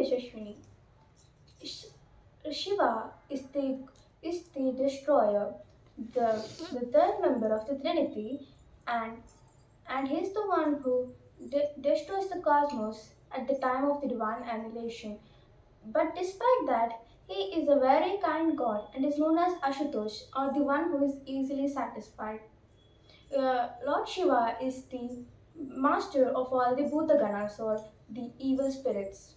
Yashaswini. Sh- Shiva is the destroyer, the third member of the Trinity, and and he's the one who destroys the cosmos at the time of the divine annihilation. But despite that, he is a very kind god and is known as Ashutosh, or the one who is easily satisfied. Lord Shiva is the master of all the Bhutaganas, or the evil spirits.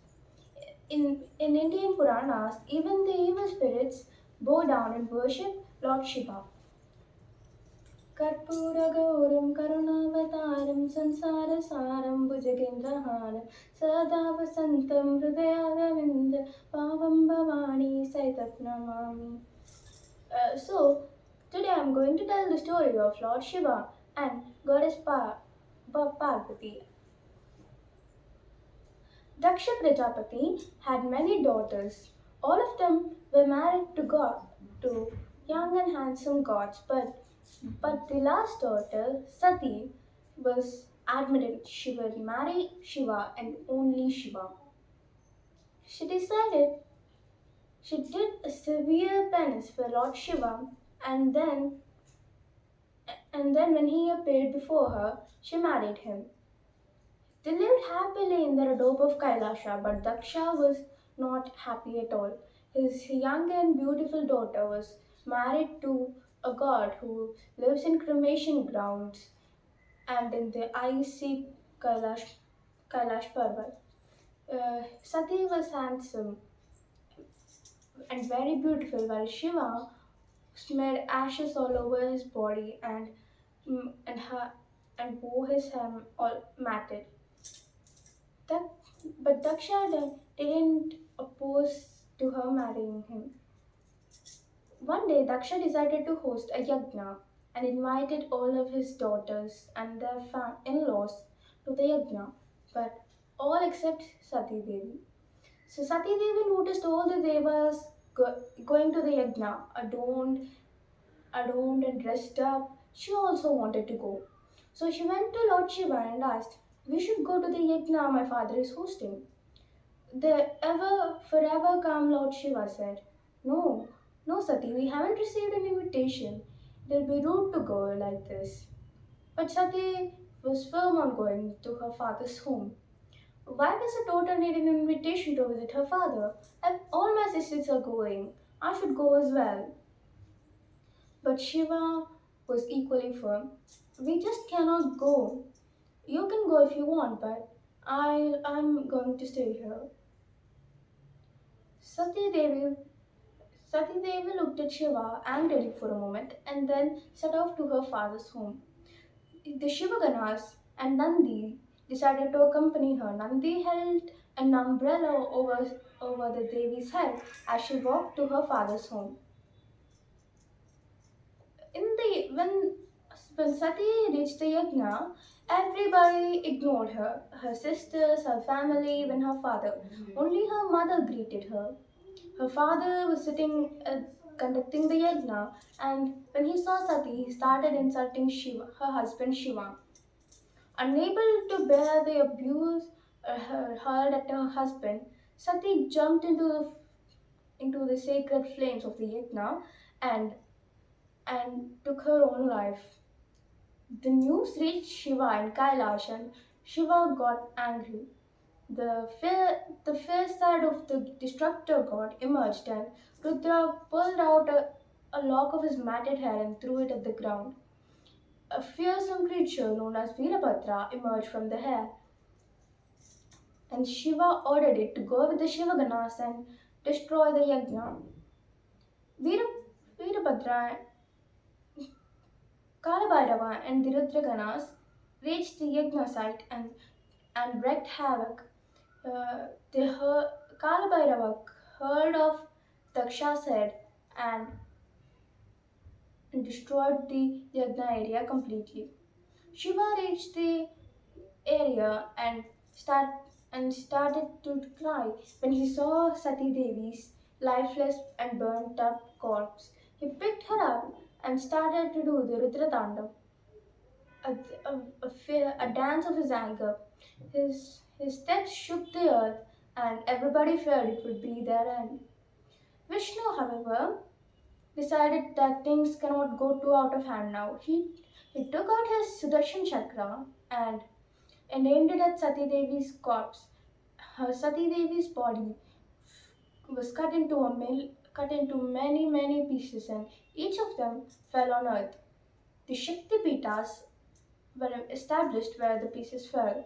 In Indian Puranas, even the evil spirits bow down and worship Lord Shiva. कर्पूरगौरं करुणावतारं संसारसारं भुजगेन्द्रहारं सदा वसन्तं हृदयारविन्द पावं Bhavani सैतत् Namami. So, today I'm going to tell the story of Lord Shiva and Goddess Parvati. Daksha Prajapati had many daughters. All of them were married to young and handsome gods, but the last daughter, Sati, was admitted she would marry Shiva and only Shiva. She decided she did a severe penance for Lord Shiva, and then when he appeared before her, she married him. They lived happily in the adobe of Kailasha, but Daksha was not happy at all. His young and beautiful daughter was married to a god who lives in cremation grounds and in the icy Kailash Parvat. Sati was handsome and very beautiful, while Shiva smeared ashes all over his body and her and wore his hair all matted. Dak- but Daksha didn't oppose to her marrying him. One day, Daksha decided to host a yajna and invited all of his daughters and their in-laws to the yajna, but all except Sati Devi. So Sati Devi noticed all the devas going to the yajna, adorned and dressed up. She also wanted to go. So she went to Lord Shiva and asked, "We should go to the yajna my father is hosting." The ever forever calm Lord Shiva said, "No, no, Sati, we haven't received an invitation. It'll be rude to go like this." But Sati was firm on going to her father's home. "Why does a daughter need an invitation to visit her father? And all my sisters are going. I should go as well." But Shiva was equally firm. "We just cannot go. You can go if you want, but I'm going to stay here." Sati Devi Sati Devi looked at Shiva angrily for a moment and then set off to her father's home. The Shivaganas and Nandi decided to accompany her. Nandi held an umbrella over the Devi's head as she walked to her father's home. In the when Sati reached the yajna, everybody ignored her. Her sisters, her family, even her father. Only her mother greeted her. Her father was sitting conducting the yajna, and when he saw Sati, he started insulting Shiva, her husband Shiva. Unable to bear the abuse hurled at her husband, Sati jumped into the sacred flames of the yajna and took her own life. The news reached Shiva in Kailash, and Shiva got angry. The fair side of the destructor god emerged, and Rudra pulled out a lock of his matted hair and threw it at the ground. A fearsome creature known as Virabhadra emerged from the hair, and Shiva ordered it to go with the Shivaganas and destroy the yajna. Virabhadra, Kalabhairava, and the Rudraganas reached the yajna site and wreaked havoc. Kalabhairava hurled off Daksha's head and destroyed the yajna area completely. Shiva reached the area and started to cry when he saw Sati Devi's lifeless and burnt up corpse. He picked her up and started to do the Rudra Tandav, a dance of his anger. His steps shook the earth, and everybody feared it would be their end. Vishnu, however, decided that things cannot go too out of hand now. He took out his Sudarshan Chakra and aimed it at Sati Devi's corpse. Her Sati Devi's body was cut into many pieces, and each of them fell on earth. The Shakti Pitas were established where the pieces fell.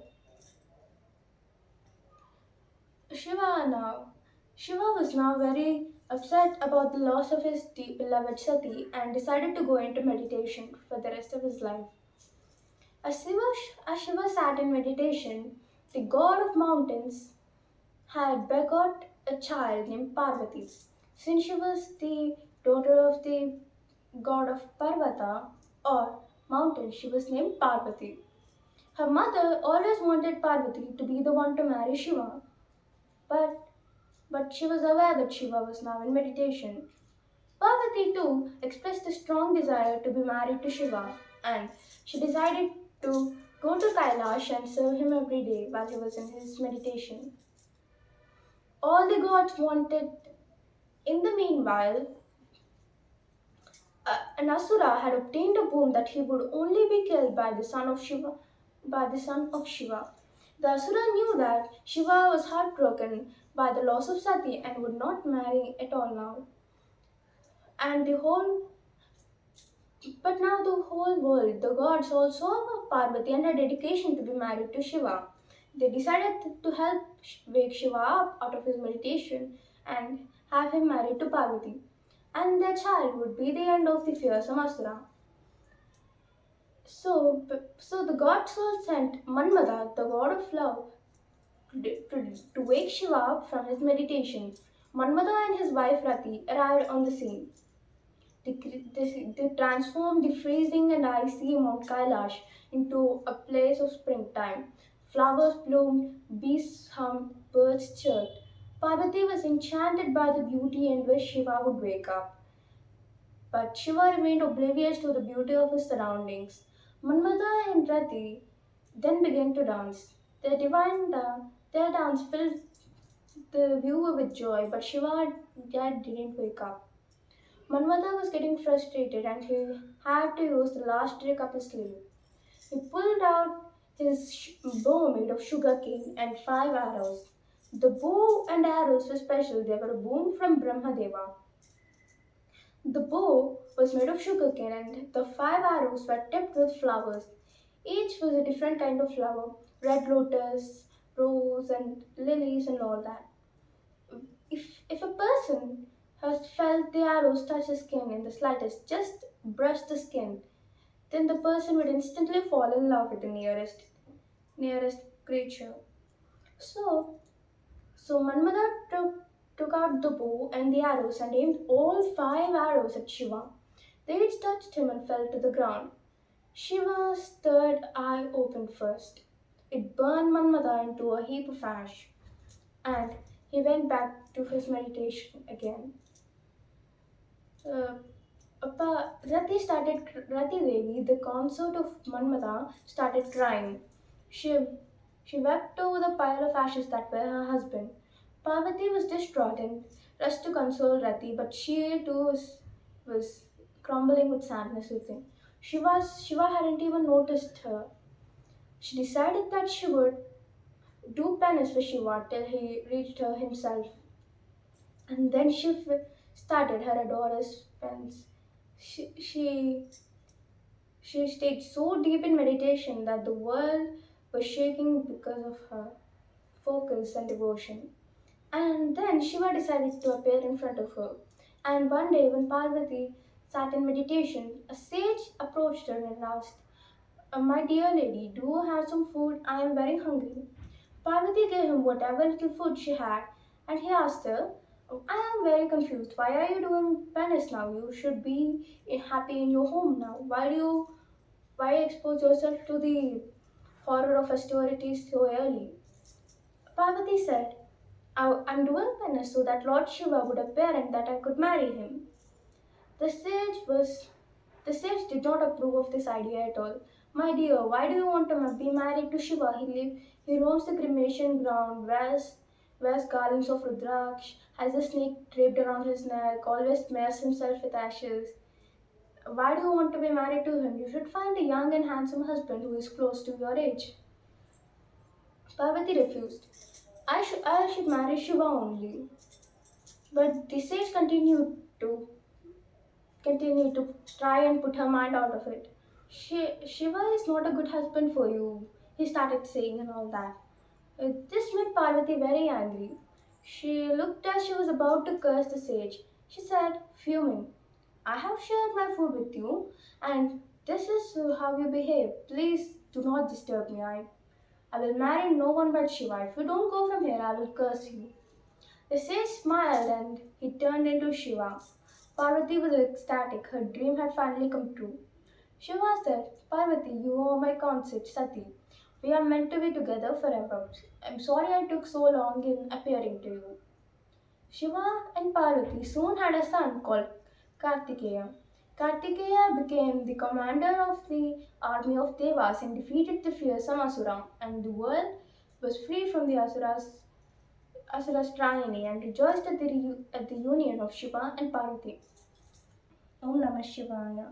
Shiva now. Shiva was now very upset about the loss of his beloved Sati and decided to go into meditation for the rest of his life. As Shiva sat in meditation, the god of mountains had begot a child named Parvati. Since she was the daughter of the god of Parvata or mountain, she was named Parvati. Her mother always wanted Parvati to be the one to marry Shiva, but she was aware that Shiva was now in meditation. Parvati too expressed a strong desire to be married to Shiva, and she decided to go to Kailash and serve him every day while he was in his meditation. All the gods wanted. In the meanwhile, an Asura had obtained a boon that he would only be killed by the son of Shiva. The Asura knew that Shiva was heartbroken by the loss of Sati and would not marry at all now. And the whole But now the whole world, the gods also of Parvati and her dedication to be married to Shiva. They decided to help wake Shiva up out of his meditation and have him married to Parvati. And their child would be the end of the fearsome Asura. So the gods all sent Manmada, the god of love, to wake Shiva up from his meditation. Manmada and his wife Rati arrived on the scene. They transformed the freezing and icy Mount Kailash into a place of springtime. Flowers bloomed, bees hummed, birds chirped. Parvati was enchanted by the beauty and wished Shiva would wake up. But Shiva remained oblivious to the beauty of his surroundings. Manmada and Rati then began to dance. Their dance filled the viewer with joy, but Shiva yet didn't wake up. Manmada was getting frustrated and he had to use the last trick up his sleeve. He pulled out his bow made of sugarcane and 5 arrows. The bow and arrows were special, they were a boon from Brahmadeva. The bow was made of sugarcane and the 5 arrows were tipped with flowers. Each was a different kind of flower, red lotus, rose, and lilies, and all that. If a person has felt the arrows touch the skin in the slightest, just brush the skin, then the person would instantly fall in love with the nearest creature. So so Manmada took out the bow and the arrows and aimed all 5 arrows at Shiva. They each touched him and fell to the ground. Shiva's third eye opened first. It burned Manmada into a heap of ash, and he went back to his meditation again. Uh, Rati Devi, the consort of Manmada, started crying. She, she wept over the pile of ashes that were her husband. Parvati was distraught and rushed to console Rati, but she too was crumbling with sadness within. Shiva hadn't even noticed her. She decided that she would do penance for Shiva till he reached her himself. And then started her adorer's penance. She, she, she stayed so deep in meditation that the world was shaking because of her focus and devotion. And then Shiva decided to appear in front of her. And one day, when Parvati sat in meditation, a sage approached her and asked, My dear lady, do you have some food? I am very hungry. Parvati gave him whatever little food she had, and he asked her, I am very confused. Why are you doing penance now? You should be happy in your home now. Why expose yourself to the horror of austerities so early? Parvati said, I'm doing penance so that Lord Shiva would appear and that I could marry him. The sage was the sage did not approve of this idea at all. My dear, why do you want to be married to Shiva? He roams the cremation ground, wears wears garlands of rudraksh, has a snake draped around his neck, always smears himself with ashes. Why do you want to be married to him? You should find a young and handsome husband who is close to your age. Parvati refused. I should marry Shiva only. But the sage continued to try and put her mind out of it. Shiva is not a good husband for you, he started saying and all that. This made Parvati very angry. She looked as she was about to curse the sage. She said, fuming, I have shared my food with you, and this is how you behave. Please do not disturb me. I will marry no one but Shiva. If you don't go from here, I will curse you. The sage smiled and he turned into Shiva. Parvati was ecstatic. Her dream had finally come true. Shiva said, Parvati, you are my consort, Sati. We are meant to be together forever. I'm sorry I took so long in appearing to you. Shiva and Parvati soon had a son called Kartikeya. Kartikeya became the commander of the army of Devas and defeated the fearsome Asura, and the world was free from the Asura's tyranny and rejoiced at the union of Shiva and Parvati. Om Namah Shivaya.